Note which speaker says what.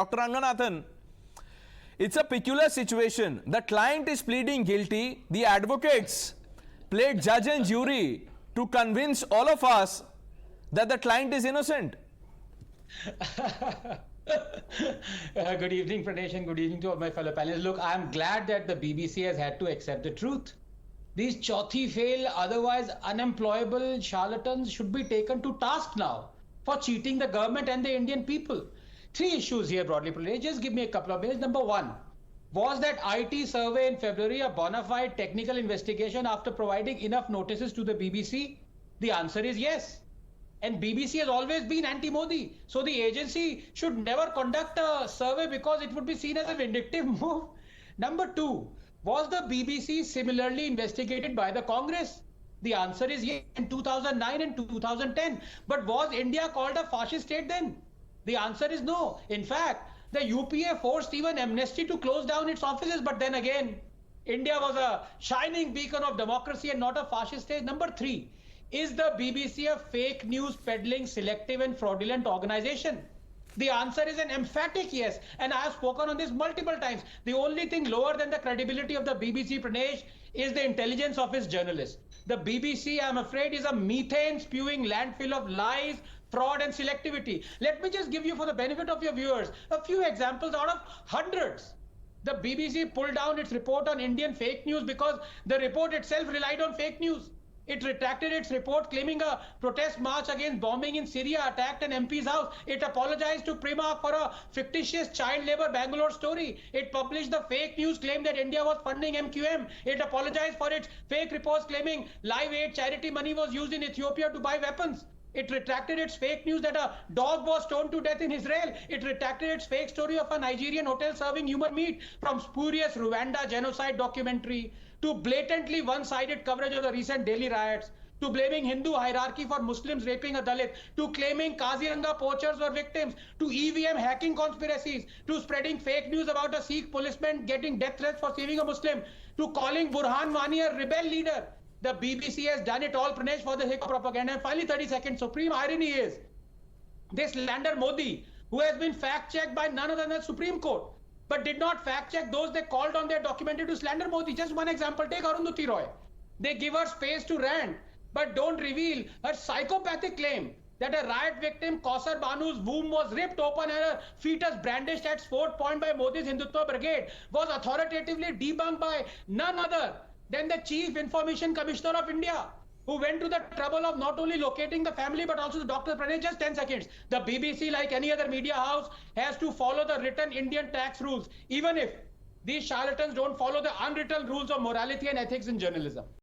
Speaker 1: Dr. Ranganathan, it's a peculiar situation. The client is pleading guilty. The advocates played judge and jury to convince all of us that the client is innocent.
Speaker 2: Good evening, Pranesh, and good evening to all my fellow panelists. Look, I'm glad that the BBC has had to accept the truth. These chauthi fail, otherwise unemployable charlatans should be taken to task now for cheating the government and the Indian people. Three issues here broadly, Pranesh. Just give me a couple of minutes. Number one, was that IT survey in February a bona fide technical investigation after providing enough notices to the BBC? The answer is yes. And BBC has always been anti-Modi. So the agency should never conduct a survey because it would be seen as a vindictive move. Number two, was the BBC similarly investigated by the Congress? The answer is yes, in 2009 and 2010. But was India called a fascist state then? The answer is no. In fact, the UPA forced even Amnesty to close down its offices. But then again, India was a shining beacon of democracy and not a fascist state. Number three, is the BBC a fake news peddling, selective and fraudulent organization? The answer is an emphatic yes, and I have spoken on this multiple times. The only thing lower than the credibility of the BBC, Pranesh, is the intelligence of its journalists. The BBC, I'm afraid, is a methane-spewing landfill of lies, fraud and selectivity. Let me just give you, for the benefit of your viewers, a few examples out of hundreds. The BBC pulled down its report on Indian fake news because the report itself relied on fake news. It retracted its report claiming a protest march against bombing in Syria attacked an MP's house. It apologized to Primark for a fictitious child labor Bangalore story. It published the fake news claim that India was funding MQM. It apologized for its fake reports claiming Live Aid charity money was used in Ethiopia to buy weapons. It retracted its fake news that a dog was stoned to death in Israel. It retracted its fake story of a Nigerian hotel serving human meat, from spurious Rwanda genocide documentary to blatantly one-sided coverage of the recent Delhi riots, to blaming Hindu hierarchy for Muslims raping a Dalit, to claiming Kaziranga poachers were victims, to EVM hacking conspiracies, to spreading fake news about a Sikh policeman getting death threats for saving a Muslim, to calling Burhan Wani a rebel leader. The BBC has done it all, Pranesh, for the sake of propaganda. And finally, 30 seconds. Supreme irony is, they slander Modi, who has been fact-checked by none other than the Supreme Court, but did not fact-check those they called on their documentary to slander Modi. Just one example, take Arundhati Roy. They give her space to rant, but don't reveal her psychopathic claim that a riot victim, Kausar Banu's womb was ripped open and her fetus brandished at sport point by Modi's Hindutva Brigade was authoritatively debunked by none other than the Chief Information Commissioner of India, who went to the trouble of not only locating the family but also the doctor. Pranesh, just 10 seconds. The BBC, like any other media house, has to follow the written Indian tax rules, even if these charlatans don't follow the unwritten rules of morality and ethics in journalism.